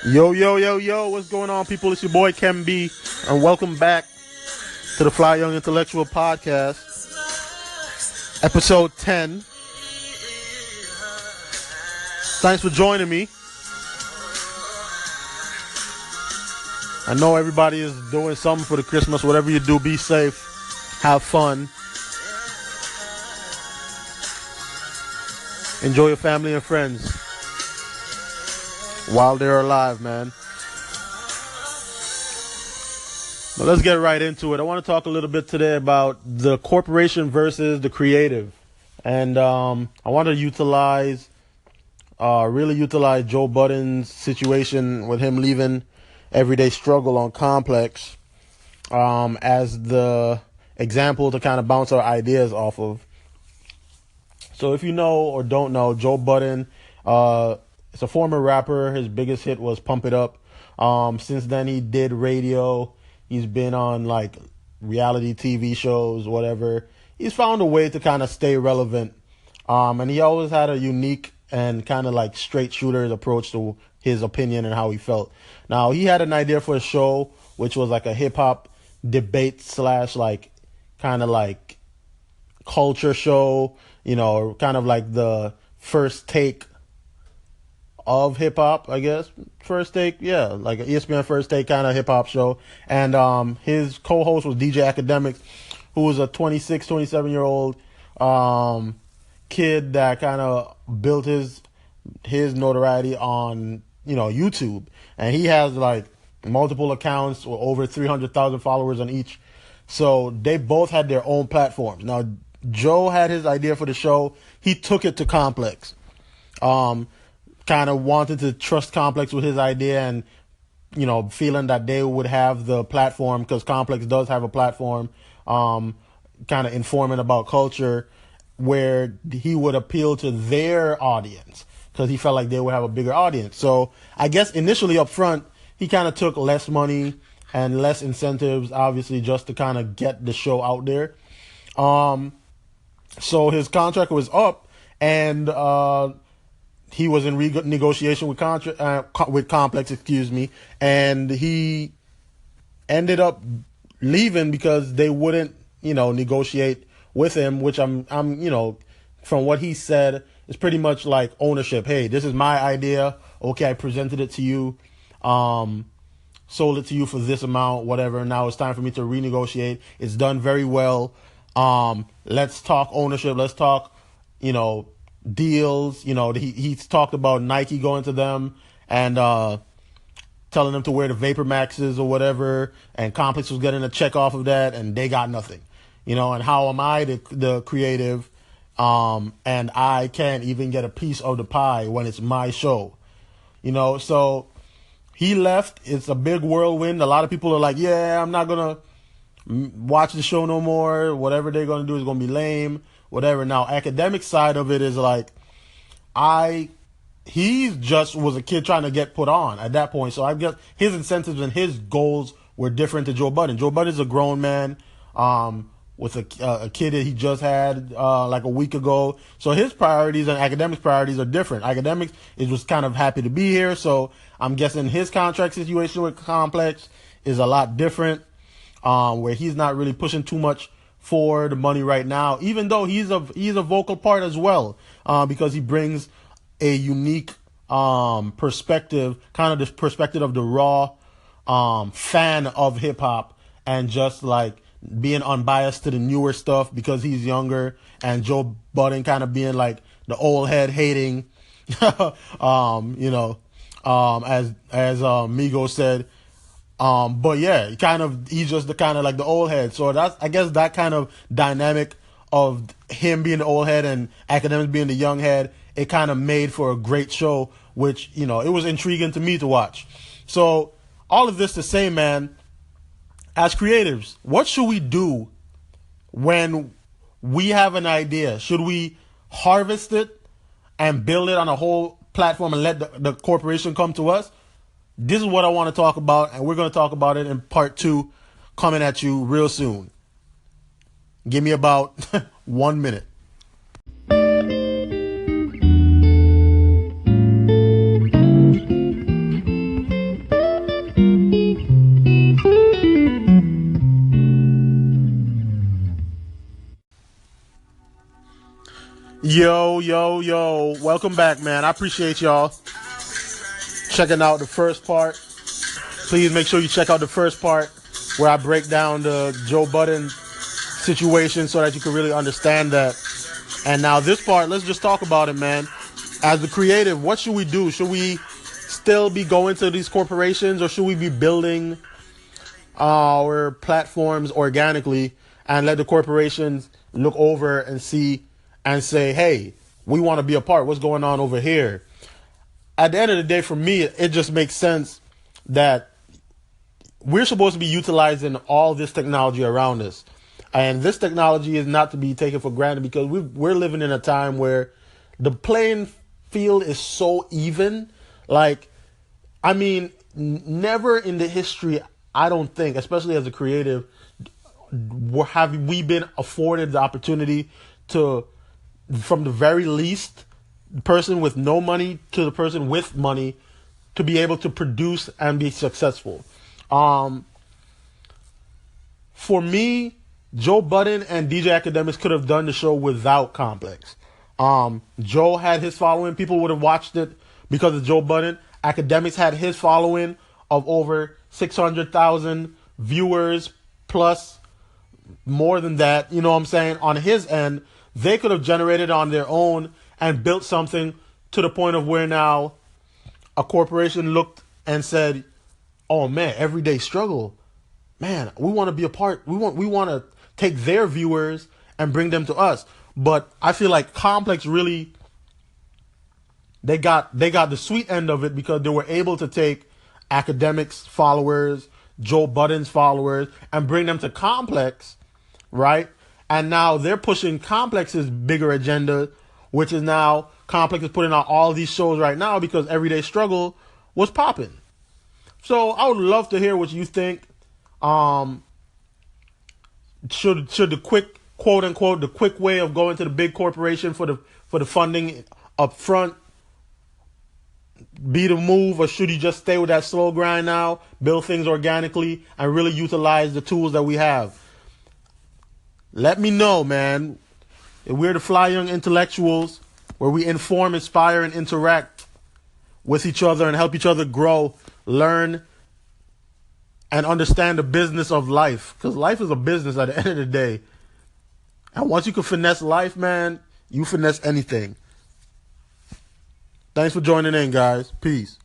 Yo, yo, yo, yo, what's going on, people? It's your boy Kem B, and welcome back to the FlyYoungIntellectual podcast, episode 10. Thanks for joining me. I know everybody is doing something for the Christmas. Whatever you do, be safe, have fun, enjoy your family and friends while they're alive, man. But let's get right into it. I want to talk a little bit today about the corporation versus the creative. And I want to really utilize Joe Budden's situation with him leaving Everyday Struggle on Complex as the example to kind of bounce our ideas off of. So if you know or don't know, Joe Budden is a former rapper. His biggest hit was Pump It Up. Since then, he did radio. He's been on like reality TV shows, whatever. He's found a way to kind of stay relevant. And he always had a unique and kind of like straight shooter's approach to his opinion and how he felt. Now, he had an idea for a show, which was like a hip hop debate slash like kind of like culture show, kind of like the first take of hip hop, I guess. First take, yeah, like an ESPN first take kind of hip hop show. And his co-host was DJ Academics, who was a 26, 27-year-old kid that kind of built his notoriety on, YouTube. And he has like multiple accounts with over 300,000 followers on each. So they both had their own platforms. Now, Joe had his idea for the show. He took it to Complex. Kind of wanted to trust Complex with his idea and, feeling that they would have the platform because Complex does have a platform, kind of informing about culture where he would appeal to their audience because he felt like they would have a bigger audience. So I guess initially up front, he kind of took less money and less incentives, obviously, just to kind of get the show out there. So his contract was up and, he was in negotiation with Complex, and he ended up leaving because they wouldn't, negotiate with him. Which I'm, from what he said, is pretty much like ownership. Hey, this is my idea. Okay, I presented it to you, sold it to you for this amount, whatever. Now it's time for me to renegotiate. It's done very well. Let's talk ownership. Let's talk, deals. He's talked about Nike going to them and telling them to wear the Vapor Maxes or whatever, and Complex was getting a check off of that, and they got nothing. And how am I the creative, and I can't even get a piece of the pie when it's my show? So he left. It's a big whirlwind. A lot of people are like, yeah, I'm not gonna watch the show no more. Whatever they're gonna do is gonna be lame. Whatever. Now, academic side of it is like, he just was a kid trying to get put on at that point. So I guess his incentives and his goals were different to Joe Budden. Joe Budden is a grown man, with a kid that he just had, like a week ago. So his priorities and academics priorities are different. Academics is just kind of happy to be here. So I'm guessing his contract situation with Complex is a lot different, where he's not really pushing too much for the money right now, even though he's a vocal part as well, because he brings a unique perspective, kind of this perspective of the raw fan of hip hop, and just like being unbiased to the newer stuff because he's younger, and Joe Budden kind of being like the old head hating, as Migos said. But yeah, he's just the kind of like the old head. So I guess that kind of dynamic of him being the old head and Academics being the young head, it kind of made for a great show, which, it was intriguing to me to watch. So all of this to say, man, as creatives, what should we do when we have an idea? Should we harvest it and build it on a whole platform and let the corporation come to us? This is what I want to talk about, and we're going to talk about it in part 2, coming at you real soon. Give me about 1 minute. Yo, yo, yo. Welcome back, man. I appreciate y'all checking out the first part. Please make sure you check out the first part where I break down the Joe Budden situation so that you can really understand that. And now this part, let's just talk about it, man. As the creative, what should we do? Should we still be going to these corporations, or should we be building our platforms organically and let the corporations look over and see and say, hey, we want to be a part. What's going on over here? At the end of the day, for me, it just makes sense that we're supposed to be utilizing all this technology around us. And this technology is not to be taken for granted, because we're living in a time where the playing field is so even. Like, I mean, never in the history, I don't think, especially as a creative, have we been afforded the opportunity to, from the very least, the person with no money to the person with money, to be able to produce and be successful. For me, Joe Budden and DJ Academics could have done the show without Complex. Joe had his following. People would have watched it because of Joe Budden. Academics had his following of over 600,000 viewers, plus more than that. You know what I'm saying? On his end, they could have generated on their own and built something to the point of where now a corporation looked and said, oh man, everyday struggle. Man, we want to be a part. We want to take their viewers and bring them to us. But I feel like Complex really, they got the sweet end of it, because they were able to take Academics followers, Joe Budden's followers, and bring them to Complex, right? And now they're pushing Complex's bigger agenda, which is now Complex is putting out all these shows right now because Everyday Struggle was popping. So I would love to hear what you think. Should the quick, quote unquote, the quick way of going to the big corporation for the funding up front be the move, or should you just stay with that slow grind now, build things organically, and really utilize the tools that we have? Let me know, man. We're the Fly Young Intellectuals, where we inform, inspire, and interact with each other and help each other grow, learn, and understand the business of life. Because life is a business at the end of the day. And once you can finesse life, man, you finesse anything. Thanks for joining in, guys. Peace.